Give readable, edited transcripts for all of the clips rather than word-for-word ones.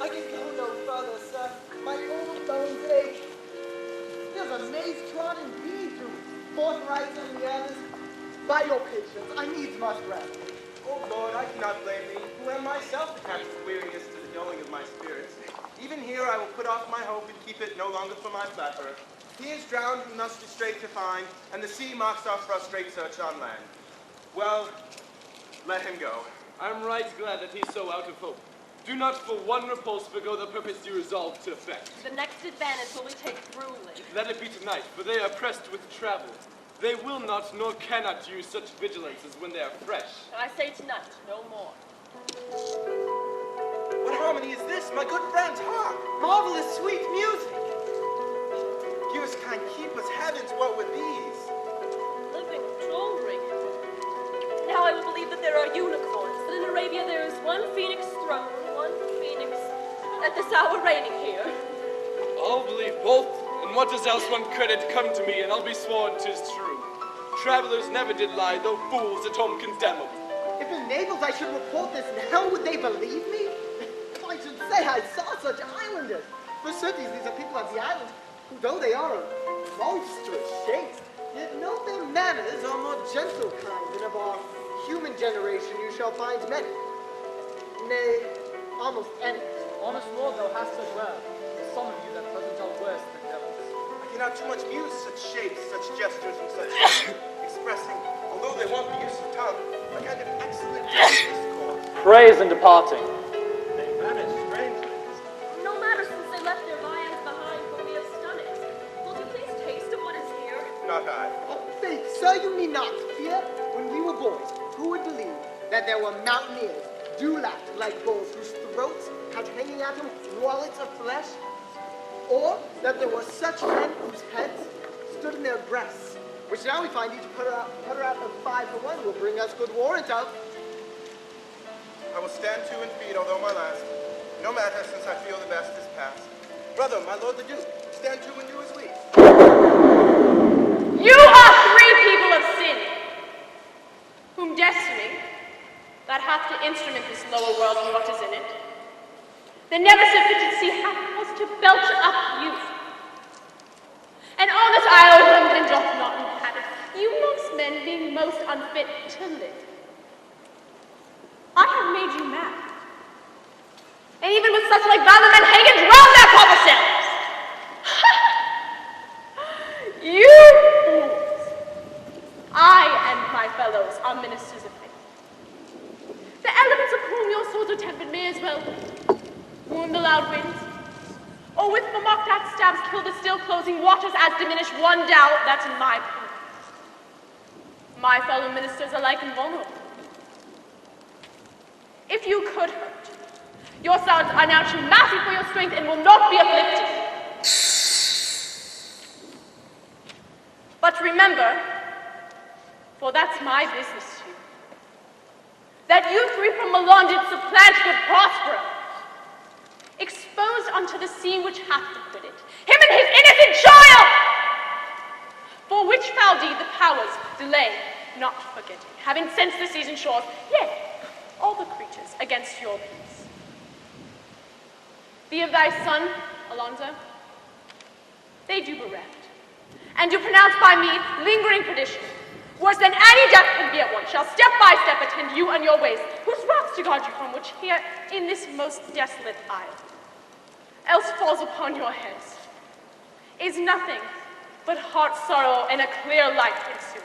I can go no further, sir. My old bones ache. There's a maze-trodden bee through forthright and the others. By your patience, I needs must rest. Oh Lord, I cannot blame thee, who am myself attached with weariness to the dulling of my spirits. Even here I will put off my hope and keep it no longer for my flatterer. He is drowned who must be straight to find, and the sea mocks our frustrate search on land. Well, let him go. I'm right glad that he's so out of hope. Do not for one repulse forgo the purpose you resolve to effect. The next advantage will we take throughly. Let it be tonight, for they are pressed with travel. They will not nor cannot use such vigilance as when they are fresh. I say tonight, no more. What harmony is this, my good friends? Hark! Marvelous sweet music. Give us kind keepers, heavens, what were these? Living jewelry. Now I will believe that there are unicorns, that in Arabia there is one phoenix throne, one phoenix at this hour reigning here. I'll believe both, and what does else one credit come to me, and I'll be sworn 'tis true. Travelers never did lie, though fools at home condemn 'em. If in Naples I should report this now, would they believe me? I should say I saw such islanders. For certes, these are people of the island, who though they are of monstrous shapes, yet know their manners are more gentle kind than of our human generation you shall find many. Nay, almost any. Honest Lord, thou hast said well. Some of you that present are worse than devils. I cannot too much muse such shapes, such gestures, and such expressing, although they want the use of tongue, a kind of excellent discourse. Praise in departing. They vanish strangely. No matter since they left their viands behind, for we have stomachs. Will you please taste of what is here? Not I. Oh, faith, sir, you need not fear. When we were boys, who would believe that there were mountaineers, dewlapped like bulls, whose throats had hanging at them wallets of flesh? Or that there were such men whose heads stood in their breasts, which now we find each putter out of 5 for 1 will bring us good warrant of. I will stand to and feed, although my last. No matter, since I feel the best is past. Brother, my lord the Duke, stand to and do as we. You are 3 people of sin, whom destiny, that hath to instrument this lower world and what is in it, the never sufficient sea hath caused to belch up youth. And on this isle London doth not inhabit, you most men being most unfit to live. I have made you mad. And even with such like valor men hang and drown their proper selves. You fools! I and my fellows are ministers of faith. The elements of whom your swords are tempered may as well wound the loud winds, or with the mocked axe stabs kill the still closing waters as diminish one doubt that's in my opinion. My fellow ministers are like invulnerable. If you could hurt, your sons are now too massive for your strength and will not be afflicted. But remember, for that's my business too, that you 3 from Milan did supplant good Prospero, exposed unto the scene which hath acquitted him and his innocent child, for which foul deed the powers delay not forgetting, having sensed the season shores, yea, all the creatures against your peace. Be of thy son, Alonso, they do bereft, and do pronounce by me lingering perdition, worse than any death can be at once, shall step by step attend you on your ways, whose wraths to guard you from which here in this most desolate isle, else falls upon your heads, is nothing but heart sorrow and a clear light ensue.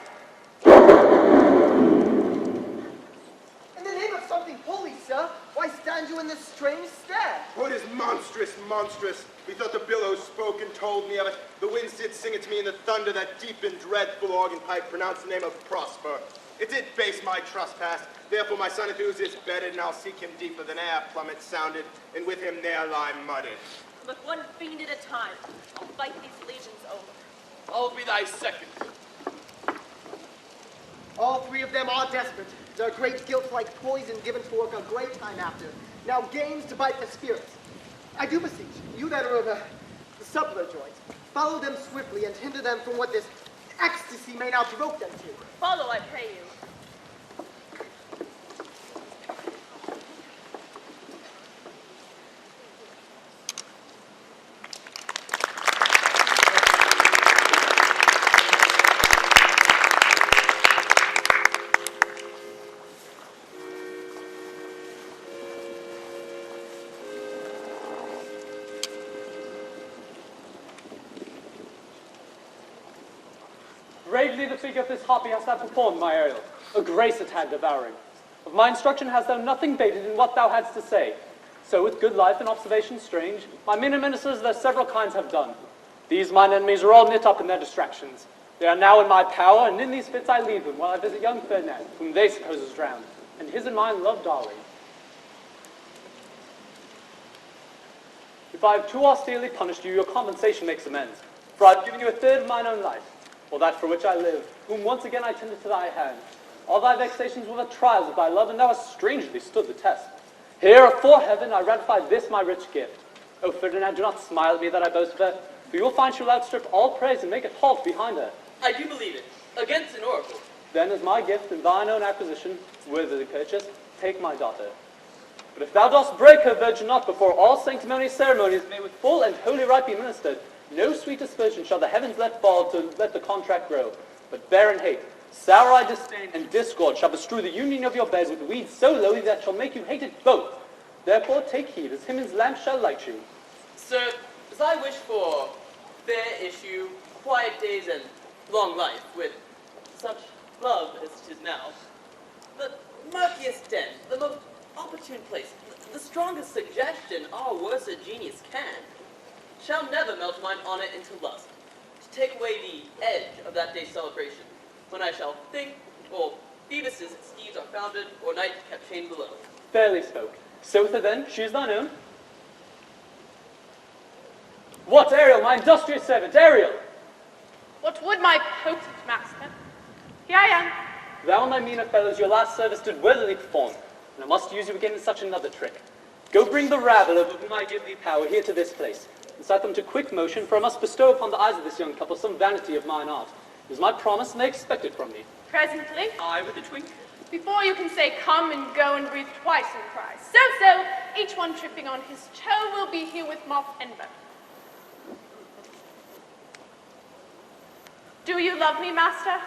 In the name of something holy, sir, why stand you in this strange stare? What is monstrous, monstrous? Methought the billows spoke and told me of it. The winds did sing it to me in the thunder, that deep and dreadful organ pipe pronounced the name of Prosper. It did base my trespass. Therefore my son Enthusiast bedded, and I'll seek him deeper than air plummet sounded, and with him there lie mudded. But one fiend at a time, I'll fight these legions over. I'll be thy second. All 3 of them are desperate. Their great guilt like poison given to work a great time after. Now games to bite the spirits. I do beseech, you that are of the subtler joints, follow them swiftly and hinder them from what this ecstasy may now provoke them to. Follow, I pray you. gravely the figure of this harpy hast thou performed, my Ariel, a grace it had devouring. Of my instruction hast thou nothing bated in what thou hadst to say. So with good life and observation strange, my men and ministers their several kinds have done. These mine enemies are all knit up in their distractions. They are now in my power, and in these fits I leave them, while I visit young Ferdinand, whom they suppose is drowned, and his and mine love darling. If I have too austerely punished you, your compensation makes amends, for I have given you a third of mine own life, or that for which I live, whom once again I tended to thy hand. All thy vexations were the trials of thy love, and thou hast strangely stood the test. Here, afore heaven, I ratify this my rich gift. O Ferdinand, do not smile at me that I boast of her, for you will find she will outstrip all praise and make it halt behind her. I do believe it, against an oracle. Then, as my gift and thine own acquisition, worthily purchased, take my daughter. But if thou dost break her virgin not before all sanctimonious ceremonies may with full and holy rite be ministered, no sweet aspersion shall the heavens let fall to let the contract grow, but barren hate, sour eye disdain, and discord shall bestrew the union of your bed with weeds so lowly that shall make you hate it both. Therefore take heed, as Hymen's lamp shall light you. Sir, as I wish for fair issue, quiet days, and long life, with such love as it is now, the murkiest den, the most opportune place, the strongest suggestion our worser genius can, shall never melt mine honor into lust, to take away the edge of that day's celebration, when I shall think, or Phoebus's steeds are founded, or night kept chained below. Fairly spoke. So with her then, she is thine own. What, Ariel, my industrious servant, Ariel? What would my potent master? Here I am. Thou and thy meaner fellows your last service did worthily perform, and I must use you again in such another trick. Go bring the rabble over whom I give thee power here to this place, and set them to quick motion, for I must bestow upon the eyes of this young couple some vanity of mine art. It is my promise, and they expect it from me. Presently, I with a twink. before you can say come and go and breathe twice and cry, so, each one tripping on his toe will be here with moth and bone. Do you love me, master?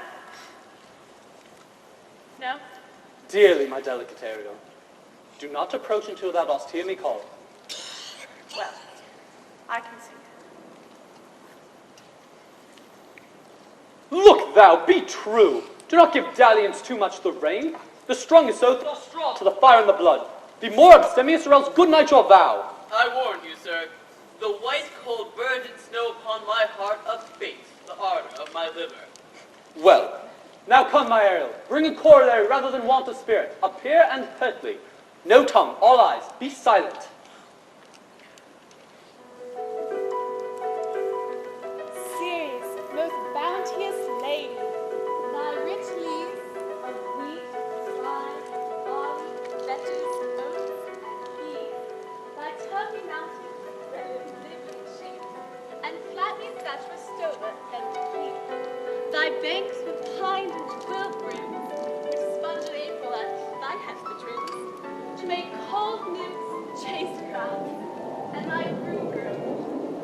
No? Dearly, my delicate Ariel, do not approach until thou dost hear me call. Well, I consent. Look thou, be true. Do not give dalliance too much the rein. The strongest oath doth straw to the fire and the blood. Be more abstemious, or else good night your vow. I warn you, sir, the white cold burns in snow upon my heart abates the ardor of my liver. Well, now come, my Ariel, bring a corollary rather than want of spirit. Appear and hurtly. No tongue, all eyes, be silent. Ceres, most bounteous lady, thy rich leaves of wheat, rye, barley, vetches, oats, peas, thy turfy mountains, lively sheep, and flatly statuous stover and peat, thy banks with pine and quill brims, which sponge in April at thy hesper trims, to make cold nymphs chase crowds, and thy broom girl,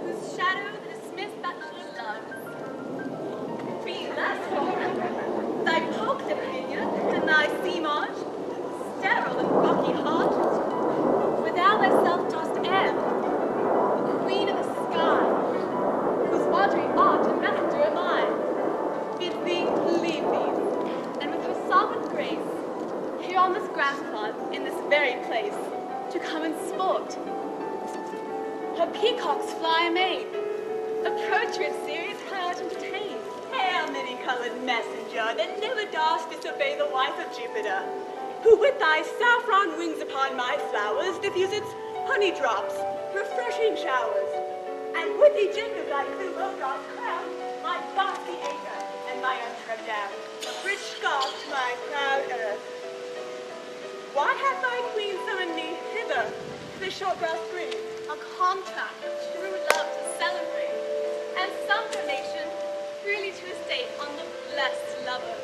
whose shadow the dismissed bachelor loves. Be less for thy polk de pinion, and thy sea march, sterile and rocky heart, for thou thyself dost ebb, the queen of the sky, whose watery art and messenger am I. Bid thee leave these, and with her sovereign grace, here on this grass plot, in this very place, to come and sport. Her peacocks fly amain. Approach your Ceres, heard entertain. Hail, many-colored messenger, that never darst disobey the wife of Jupiter, who with thy saffron wings upon my flowers diffusest honey drops, refreshing showers, and with the gem of thy blue dost crown my bosky acre and my untread down, a rich scarf to my proud earth. Why hath thy queen summoned me hither to this short grass green? A contract of true love to celebrate, and some donation freely to estate on the blessed lover.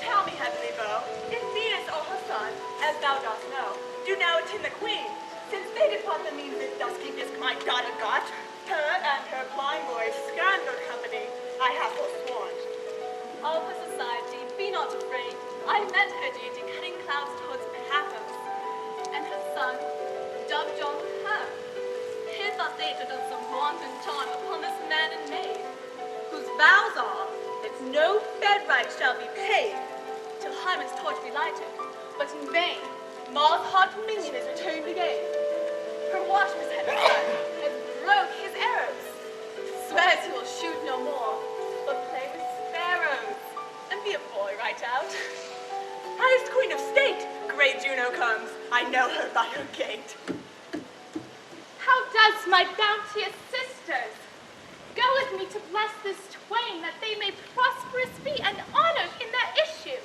Tell me, heavenly bow, if Venus or her son, as thou dost know, do now attend the queen, since they depart the means this dusky disk my daughter got, her and her blind boy's scandal company I have forsworn. Of her society, be not afraid. I met her deity cutting clouds towards Paphos, and her son, dove John with her. His thus sated of some wanton charm upon this man and maid, whose vows are, that no fed right shall be paid till Hymen's torch be lighted. But in vain, Mars' hot minion is returned again. Her watchman's head has broke his arrows. Swears he will shoot no more, but play with sparrows, and be a boy right out. Highest queen of state, great Juno comes. I know her by her gait. How does my bounteous sisters? Go with me to bless this twain, that they may prosperous be and honored in their issue.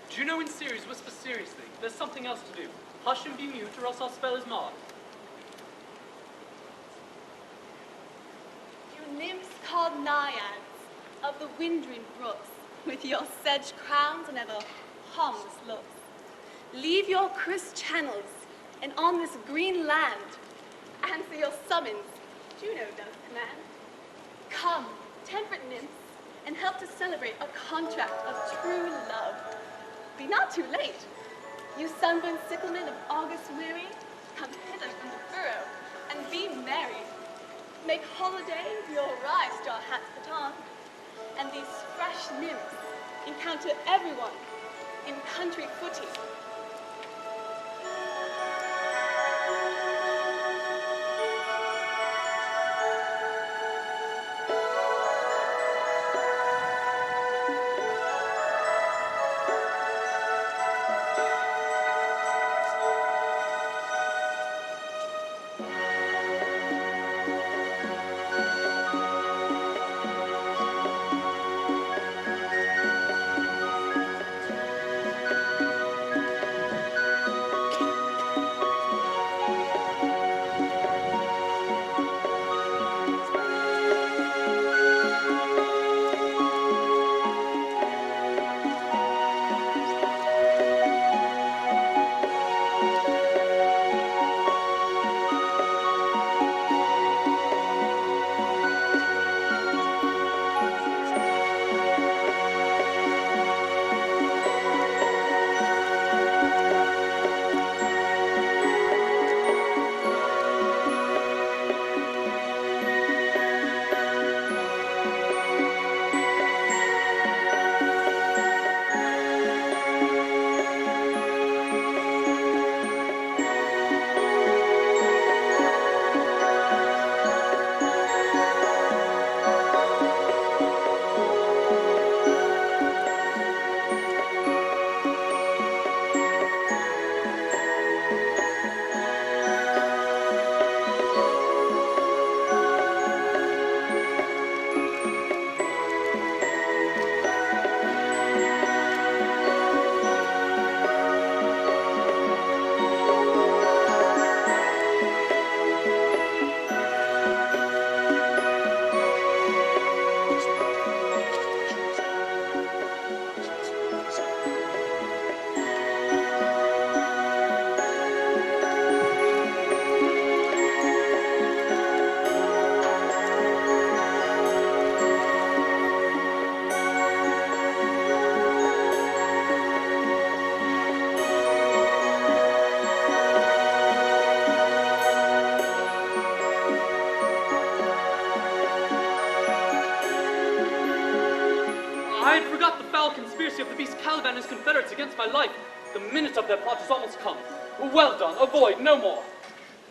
Juno and Ceres whisper seriously. There's something else to do. Hush and be mute, or else our spell is marred. You nymphs called naiads of the windring brooks, with your sedge crowns and ever harmless looks, leave your crisp channels, and on this green land, answer your summons, Juno does command. Come, temperate nymphs, and help to celebrate a contract of true love. Be not too late. You sunburned sicklemen of August weary, come hither from the furrow, and be merry. Make holiday your wry straw hats put on, and these fresh nymphs encounter everyone in country footy. I had forgot the foul conspiracy of the beast Caliban and his confederates against my life. The minute of their plot is almost come. Well done, avoid no more.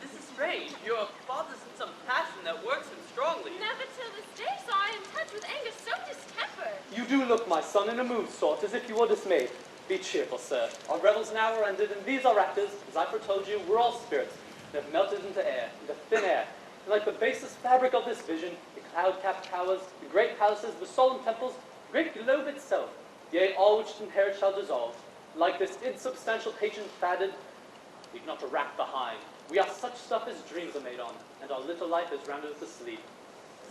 This is strange. Your father's in some passion that works him strongly. Never till this day saw I in touch with anger so distempered. You do look, my son, in a mood sort, as if you were dismayed. Be cheerful, sir. Our revels now are ended, and these our actors, as I foretold you, were all spirits, that have melted into air, into thin air. And like the baseless fabric of this vision, the cloud-capped towers, the great palaces, the solemn temples, the great globe itself, yea, all which inherit shall dissolve. Like this insubstantial patient fadded, leave not a rack behind. We are such stuff as dreams are made on, and our little life is rounded with sleep.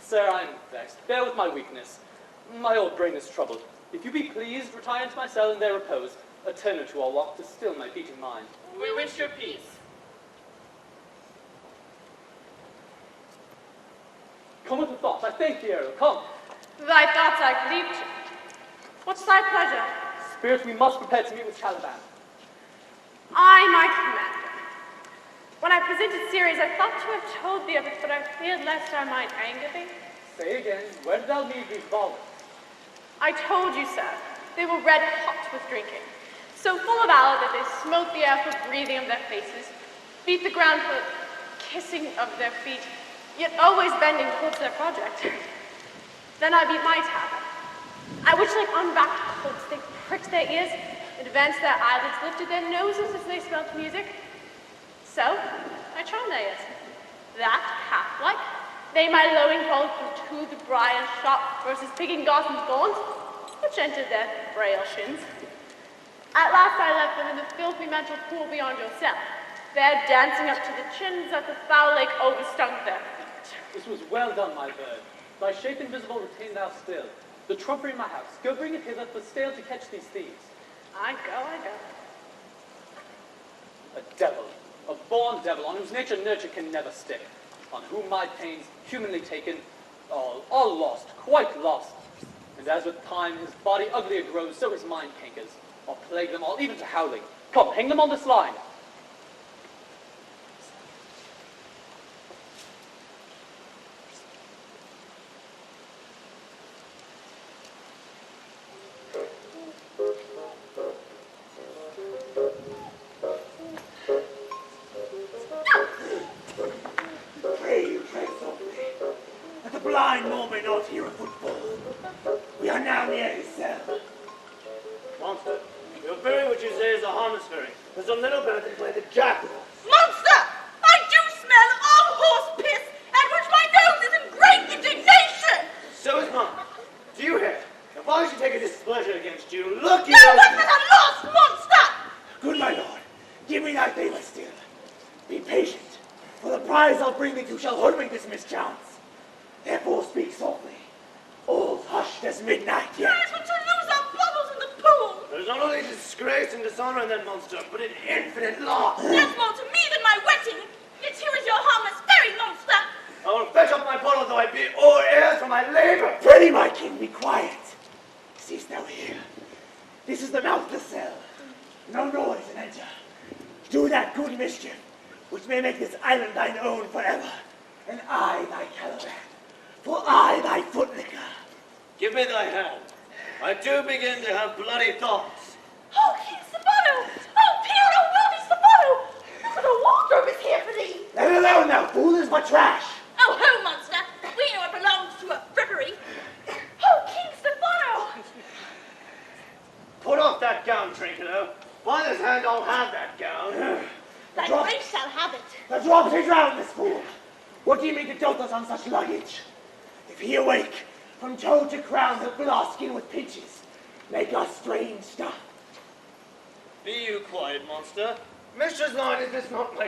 Sir, I am vexed. Bear with my weakness. My old brain is troubled. If you be pleased, retire into my cell and there repose. A turn or two I'll walk to still my beating mind. We wish your peace. Come with the thoughts, I thank thee, Ariel, come. Thy thoughts I cleave to. What's thy pleasure? Spirit, we must prepare to meet with Caliban. I, my commander. When I presented Ceres, I thought to have told thee of it, but I feared lest I might anger thee. Say again, where did thou leave these varlets? I told you, sir, they were red hot with drinking, so full of aloe that they smote the air for breathing of their faces, beat the ground for kissing of their feet, yet always bending towards their project. Then I beat my tabard, at which like unbacked colts they pricked their ears, advanced their eyelids, lifted their noses as they smelt music. So I charmed their ears. That, half-like, they my lowing told from to the briar sharp versus picking gossamer thorns, which entered their frail shins. At last I left them in the filthy mental pool beyond your cell, there dancing up to the chins that the foul lake overstung their feet. This was well done, my bird. Thy shape invisible retain thou still. The trumpery in my house, go bring it hither for stale to catch these thieves. I go. A devil, a born devil, on whose nature nurture can never stick, on whom my pains, humanly taken, all lost, quite lost. And as with time his body uglier grows, so his mind cankers. I'll plague them all, even to howling. Come, hang them on this line.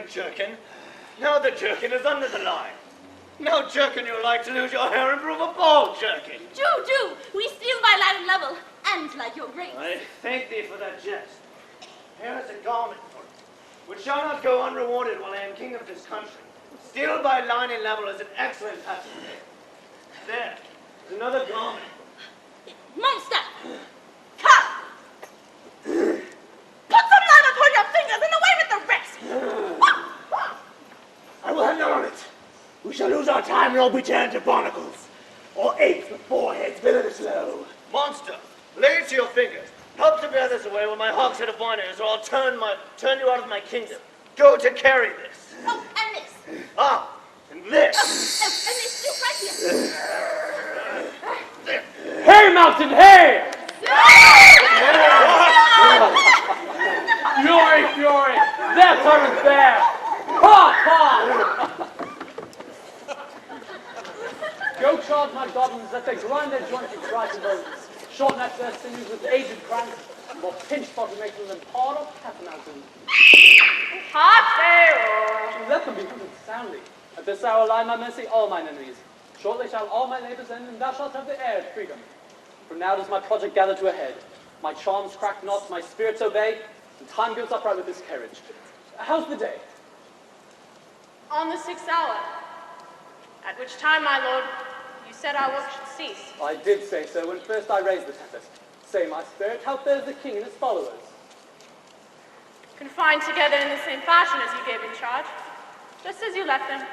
Jerkin. Now the jerkin is under the line. Now, jerkin, you like to lose your hair and prove a ball, jerkin. Do. We steal by light and level, and like your grace. I thank thee for that jest. Here is a garment for it, which shall not go unrewarded while I am king of this country. Steal by line and level is an excellent pattern. There is another garment. Monster! Come! Put some line upon your fingers and away with the rest! I will have none of it. We shall lose our time and all be turned to barnacles, or apes with foreheads bitter slow. Monster, Lay it to your fingers. Help to bear this away with my hogshead of wine, or I'll turn you out of my kingdom. Go to carry this. Oh, and this. Ah, and this. Oh, and this too, right here. Hey, Mountain, hey! Fury, fury! There turns there! Ha, ha! Go charge my goblins that they grind their joints with dry bones, shorten out their sinews with aged cranks, and will pinch for to make them hard of half a mountain. Let them be hooted soundly. At this hour lie my mercy all mine enemies. Shortly shall all my labors end, and thou shalt have the air of freedom. From now does my project gather to a head. My charms crack not, my spirits obey, and time goes upright with this carriage. How's the day? On the 6th hour, at which time, my lord, you said our work should cease. I did say so when first I raised the tempest. Say, my spirit, how fares the king and his followers? Confined together in the same fashion as you gave in charge, just as you left them.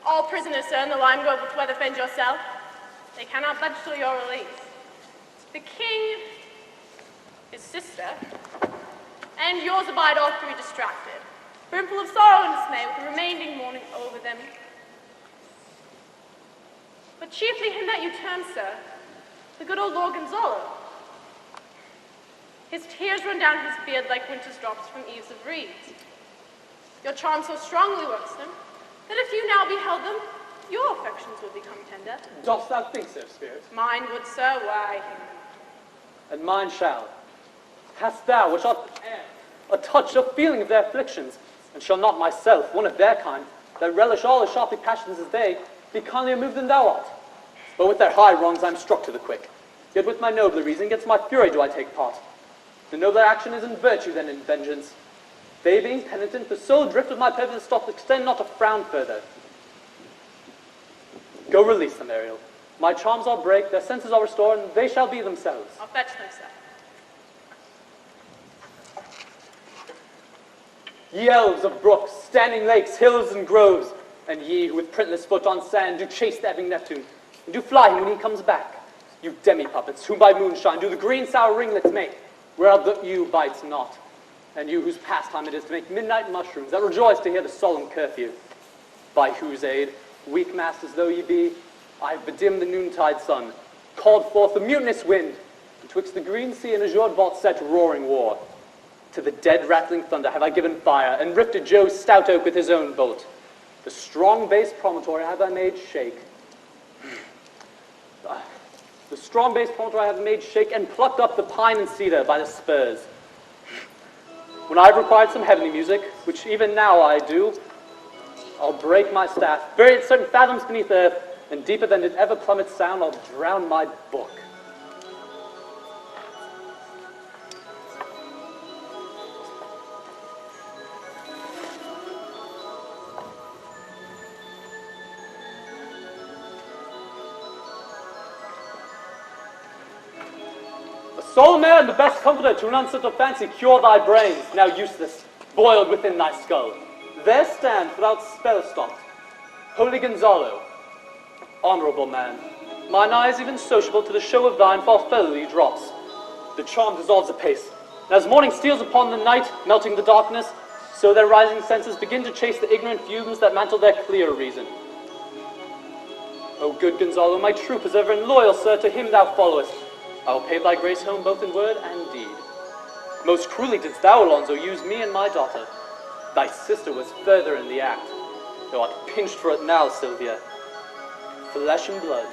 All prisoners, sir, in the lime grove with Weatherfend yourself. They cannot budge till your release. The king, his sister, and yours abide all three distracted, brimful of sorrow and dismay, with the remaining mourning over them. But chiefly him that you term, sir, the good old Lord Gonzalo. His tears run down his beard like winter's drops from eaves of reeds. Your charm so strongly works them, that if you now beheld them, your affections would become tender. Dost thou think so, spirit? Mine would, sir, were I human. And mine shall. Hast thou, which art the air, a touch of feeling of their afflictions, and shall not myself, one of their kind, that relish all as sharply passions as they, be kindlier moved than thou art? But with their high wrongs I'm struck to the quick. Yet with my nobler reason, against my fury do I take part. The nobler action is in virtue than in vengeance. They being penitent, the sole drift of my purpose doth extend not a frown further. Go release them, Ariel. My charms I'll break, their senses I'll restore, and they shall be themselves. I'll fetch them, sir. Ye elves of brooks, standing lakes, hills, and groves, and ye who with printless foot on sand do chase the ebbing Neptune, and do fly him when he comes back. You demi-puppets, whom by moonshine do the green sour ringlets make, whereof the ewe bites not, and you whose pastime it is to make midnight mushrooms that rejoice to hear the solemn curfew. By whose aid, weak masters though ye be, I have bedimmed the noontide sun, called forth the mutinous wind, betwixt the green sea and azured vault set roaring war. To the dead rattling thunder have I given fire, and rifted Joe's stout oak with his own bolt. The strong base promontory have I made shake. The strong base promontory I have made shake, and plucked up the pine and cedar by the spurs. When I have required some heavenly music, which even now I do, I'll break my staff, bury it certain fathoms beneath earth, and deeper than it ever plummets sound, I'll drown my book. Soul mare and the best comforter to an unsettled fancy cure thy brains, now useless, boiled within thy skull. There stands, without spell stopped, holy Gonzalo, honorable man. Mine eyes even sociable to the show of thine fall fellowly drops. The charm dissolves apace, and as morning steals upon the night, melting the darkness, so their rising senses begin to chase the ignorant fumes that mantle their clear reason. O good Gonzalo, my troop is ever and loyal, sir, to him thou followest. I will pay thy grace home both in word and deed. Most cruelly didst thou, Alonso, use me and my daughter. Thy sister was further in the act. Thou art pinched for it now, Sylvia. Flesh and blood.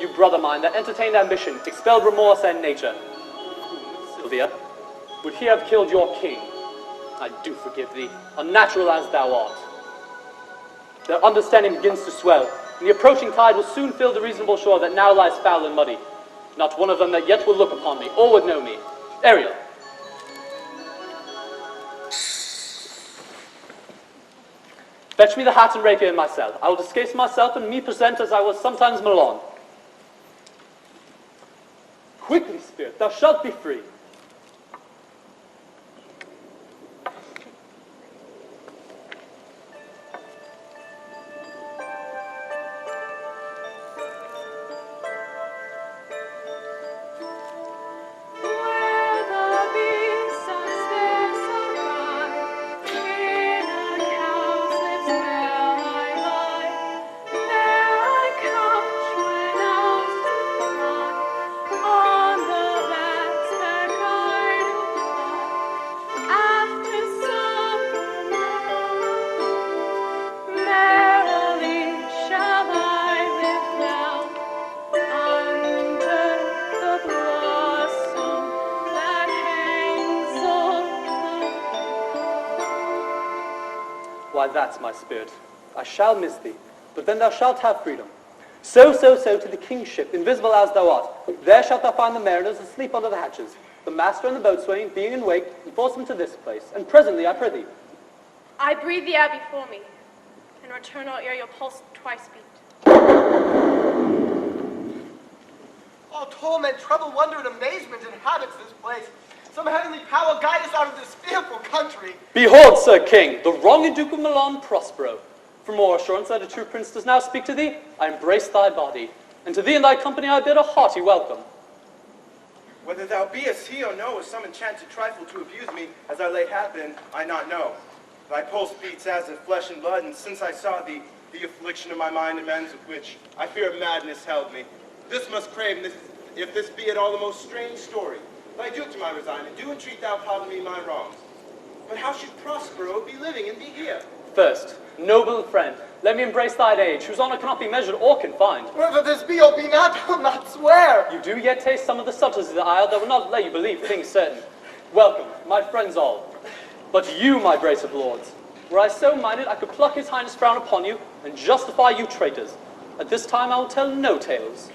You brother mine that entertained ambition, expelled remorse and nature. Sylvia, would he have killed your king? I do forgive thee, unnatural as thou art. Their understanding begins to swell, and the approaching tide will soon fill the reasonable shore that now lies foul and muddy. Not one of them that yet will look upon me, or would know me. Ariel. Fetch me the hat and rapier in my cell. I will discase myself and me present as I was sometimes Milan. Quickly, spirit, thou shalt be free. Why, that's my spirit. I shall miss thee, but then thou shalt have freedom. So to the kingship, invisible as thou art. There shalt thou find the mariners asleep under the hatches. The master and the boatswain, being in wake, enforce them to this place. And presently, I prithee. I breathe the air before me. In return, I'll hear your pulse twice beat. All torment, trouble, wonder, and amazement inhabits this place. Some heavenly power guide us out of this fearful country. Behold, Sir King, the wronged Duke of Milan Prospero. For more assurance that a true prince does now speak to thee, I embrace thy body, and to thee and thy company I bid a hearty welcome. Whether thou beest he or no, or some enchanted trifle to abuse me, as I late have been, I not know. Thy pulse beats as of flesh and blood, and since I saw thee, the affliction of my mind amends with which I fear madness held me. This must crave, and if this be at all the most strange story. Thy dukedom I resign, and do entreat thou pardon me my wrongs. But how should Prospero be living and be here? First, noble friend, let me embrace thine age, whose honor cannot be measured or confined. Whether this be or be not, I'll not swear. You do yet taste some of the subtleties of the isle that will not let you believe things certain. Welcome, my friends all. But you, my brace of lords, were I so minded I could pluck his highness frown upon you and justify you traitors. At this time I will tell no tales.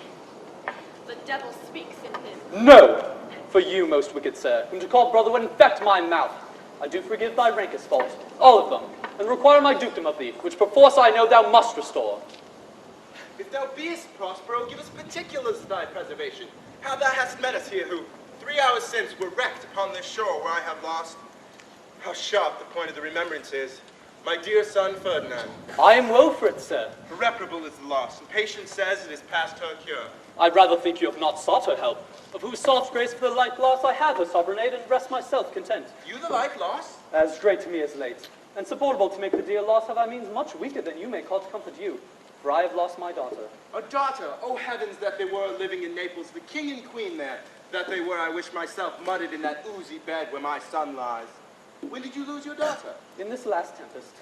The devil speaks in him. No! For you, most wicked sir, whom to call brother would infect my mouth. I do forgive thy rankest faults, all of them, and require my dukedom of thee, which perforce I know thou must restore. If thou beest Prospero, give us particulars of thy preservation. How thou hast met us here, who 3 hours since were wrecked upon this shore where I have lost. How sharp the point of the remembrance is. My dear son Ferdinand. I am woe for it, sir. Irreparable is the loss, and patience says it is past her cure. I'd rather think you have not sought her help, of whose soft grace for the like loss I have her sovereign aid, and rest myself content. You the like loss? As great to me as late, and supportable to make the dear loss have I means much weaker than you may call to comfort you, for I have lost my daughter. A daughter, oh heavens that they were living in Naples, the king and queen there, that they were, I wish myself, mudded in that oozy bed where my son lies. When did you lose your daughter? In this last tempest.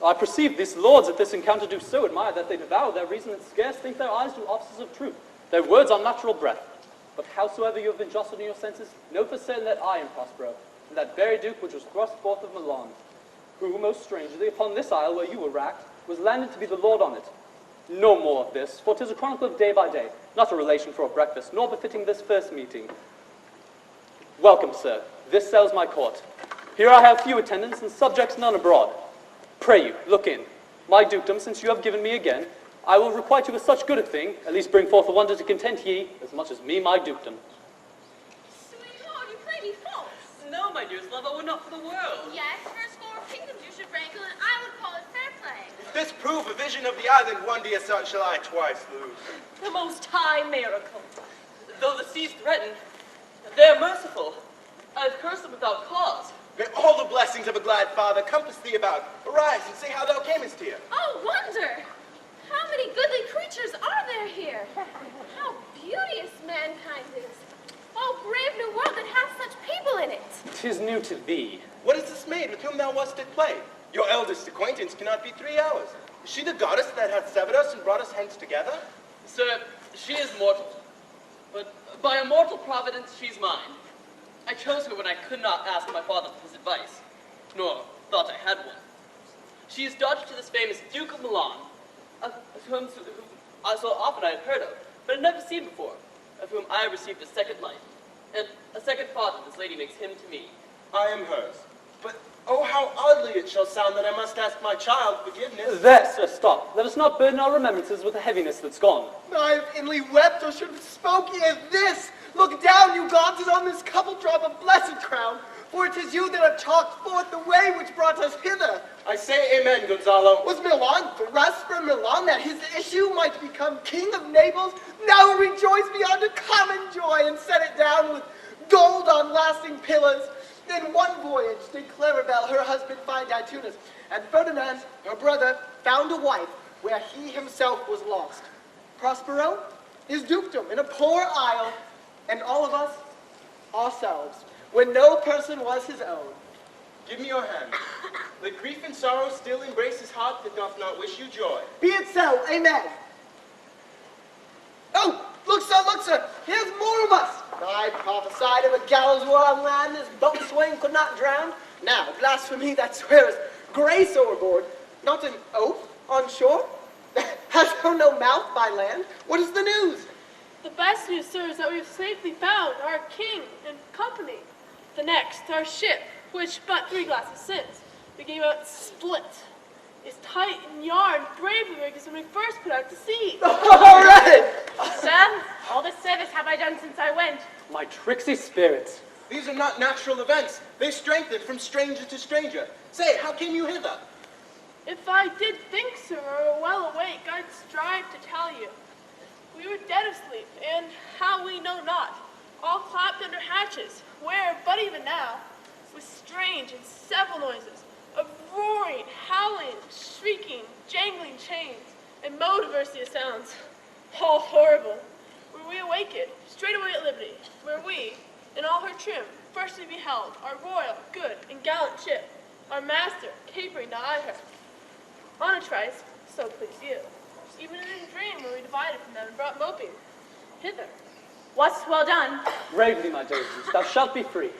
I perceive these lords at this encounter do so admire that they devour their reason and scarce think their eyes do offices of truth, their words unnatural breath. But howsoever you have been jostled in your senses, know for certain that I am Prospero, and that very duke which was thrust forth of Milan, who, most strangely, upon this isle where you were racked, was landed to be the lord on it. No more of this, for 'tis a chronicle of day by day, not a relation for a breakfast, nor befitting this first meeting. Welcome, sir. This sells my court. Here I have few attendants, and subjects none abroad. Pray you, look in. My dukedom, since you have given me again, I will requite you with such good a thing, at least bring forth a wonder to content ye, as much as me my dukedom. Sweetheart, you play me false. No, my dearest love, I would not for the world. Yes, for a score of kingdoms you should rankle, and I would call it fair play. If this prove a vision of the island, one dear son shall I twice lose. The most high miracle. Though the seas threaten, they're merciful. I've cursed them without cause. May all the blessings of a glad father compass thee about. Arise and say how thou camest here. Oh, wonder! How many goodly creatures are there here? How beauteous mankind is. Oh, brave new world that hath such people in it. 'Tis new to thee. What is this maid with whom thou wast at play? Your eldest acquaintance cannot be 3 hours. Is she the goddess that hath severed us and brought us hence together? Sir, she is mortal. But by a mortal providence, she's mine. I chose her when I could not ask my father for his advice, nor thought I had one. She is daughter to this famous Duke of Milan, of whom so often I had heard of, but had never seen before, of whom I received a second life, and a second father this lady makes him to me. I am hers. But oh, how oddly it shall sound that I must ask my child forgiveness. There, sir, stop. Let us not burden our remembrances with a heaviness that's gone. I have inly wept, or should have spoken as this. Look down, you gods, and on this couple drop of blessed crown, for it is you that have chalked forth the way which brought us hither. I say amen, Gonzalo. Was Milan thrust from Milan that his issue might become king of Naples? Now rejoice beyond a common joy, and set it down with gold on lasting pillars. In one voyage did Claribel her husband find Tunis, and Ferdinand, her brother, found a wife where he himself was lost. Prospero, his dukedom in a poor isle, and all of us, ourselves, when no person was his own. Give me your hand. Let grief and sorrow still embrace his heart that doth not wish you joy. Be it so, amen. Oh, look, sir, here's more of us. I prophesied of a gallows war on land this boatswain could not drown. Now, blasphemy that sweareth, Grace overboard, not an oaf on shore? Hast thou no mouth by land? What is the news? The best news, sir, is that we have safely found our king and company. The next, our ship, which but 3 glasses since we gave out split, is tight in yarn, bravely rigged as when we first put out to sea. All right! Sir, all this service have I done since I went. My tricksy spirits. These are not natural events. They strengthen from stranger to stranger. Say, how came you hither? If I did think, sir, or were well awake, I'd strive to tell you. We were dead of sleep, and how we know not, all clapped under hatches, where, but even now, with strange and several noises, of roaring, howling, shrieking, jangling chains, and mo diversity of sounds, all horrible, were we awakened, straightway at liberty, where we, in all her trim, firstly beheld our royal, good, and gallant ship, our master capering to eye her. On a trice, so please you, even in a dream were we divided from them and brought moping hither. What's well done? Bravely, my daisies, thou shalt be free.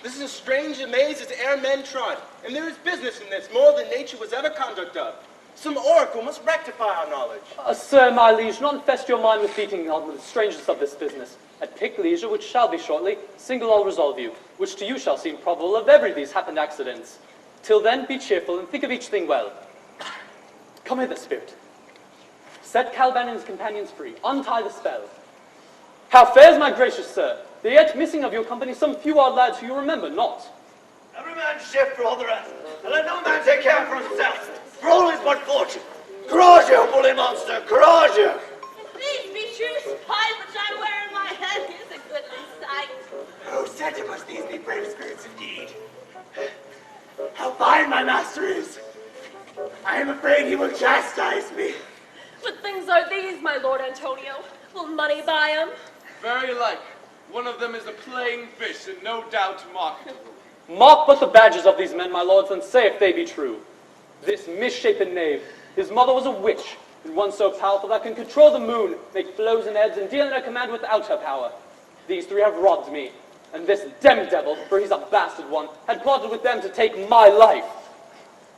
This is a strange amaze as ere men trod, and there is business in this more than nature was ever conduct of. Some oracle must rectify our knowledge. Sir, my liege, not infest your mind with beating on with the strangeness of this business. At pick leisure, which shall be shortly, single I'll resolve you, which to you shall seem probable of every these happened accidents. Till then, be cheerful, and think of each thing well. Come hither, spirit. Set Caliban and his companions free. Untie the spell. How fares my gracious sir? There yet missing of your company some few odd lads who you remember not. Every man shift for all the rest, and let no man take care for himself. For all is but fortune. Courage, you bully monster, courage! Please be true, spy which I wear in my head is a goodly sight. Oh, said it must these be brave spirits indeed. How fine my master is. I am afraid he will chastise me. What things are these, my lord Antonio? Will money buy 'em? Very like. One of them is a plain fish, and no doubt marketable. Mark but the badges of these men, my lords, and say if they be true. This misshapen knave, his mother was a witch, and one so powerful that can control the moon, make flows and ebbs, and deal in her command without her power. These 3 have robbed me, and this dem-devil, for he's a bastard one, had plotted with them to take my life.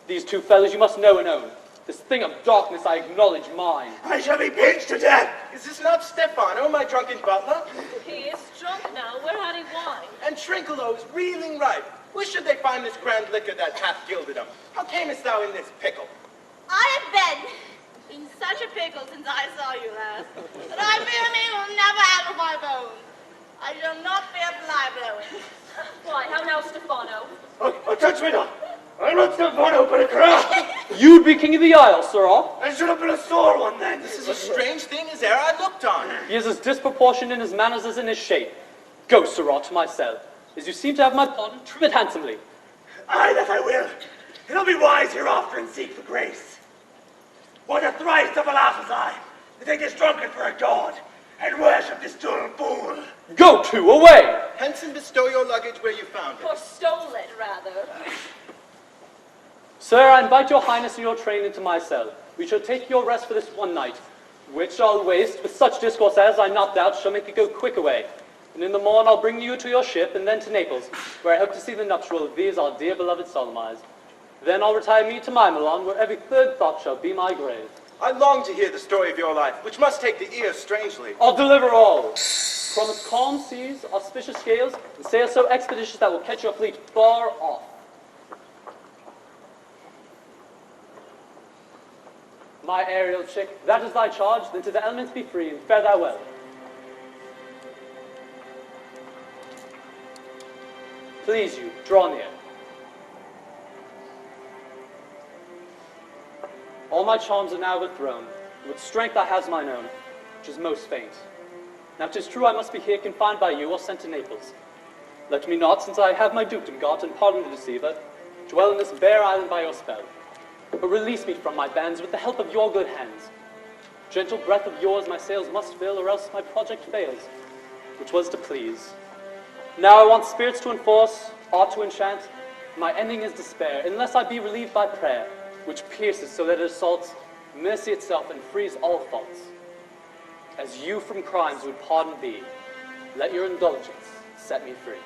These 2 fellows you must know and own. This thing of darkness I acknowledge mine. I shall be pinched to death. Is this not Stefano, my drunken butler? He is drunk now. Where had he wine? And Trinculo is reeling ripe. Where should they find this grand liquor that hath gilded him? How camest thou in this pickle? I have been in such a pickle since I saw you last, that I fear me will never out of my bones. I shall not fear fly blowing. Why, how now, Stefano? Oh, touch me not. I'm not Stefano, but a crow. You'd be king of the isle, sirrah. I should have been a sore one then. This is a strange thing as e'er I looked on. He is as disproportioned in his manners as in his shape. Go, sirrah, to my cell. As you seem to have my pardon, trim it handsomely. Aye, that I will. It'll be wise hereafter and seek for grace. What a thrice of a laugh was I, to take this drunkard for a god, and worship this dull fool. Go to, away! Hence and bestow your luggage where you found it. Or stole it, rather. Sir, I invite your highness and your train into my cell. We shall take your rest for this one night, which I'll waste with such discourse as, I not doubt, shall make it go quick away. And in the morn I'll bring you to your ship, and then to Naples, where I hope to see the nuptial of these our dear beloved solemnized. Then I'll retire me to my Milan, where every third thought shall be my grave. I long to hear the story of your life, which must take the ear strangely. I'll deliver all. Promise calm seas, auspicious gales, and sails so expeditious that will catch your fleet far off. My aerial chick, that is thy charge, then to the elements be free, and fare thou well. Please you, draw near. All my charms are now withdrawn, and with strength I has mine own, which is most faint. Now 'tis true I must be here confined by you, or sent to Naples. Let me not, since I have my dukedom got, and pardon the deceiver, dwell in this bare island by your spell. But release me from my bands with the help of your good hands. Gentle breath of yours my sails must fill, or else my project fails, which was to please. Now I want spirits to enforce, art to enchant. My ending is despair, unless I be relieved by prayer, which pierces so that it assaults mercy itself and frees all faults. As you from crimes would pardon be, let your indulgence set me free.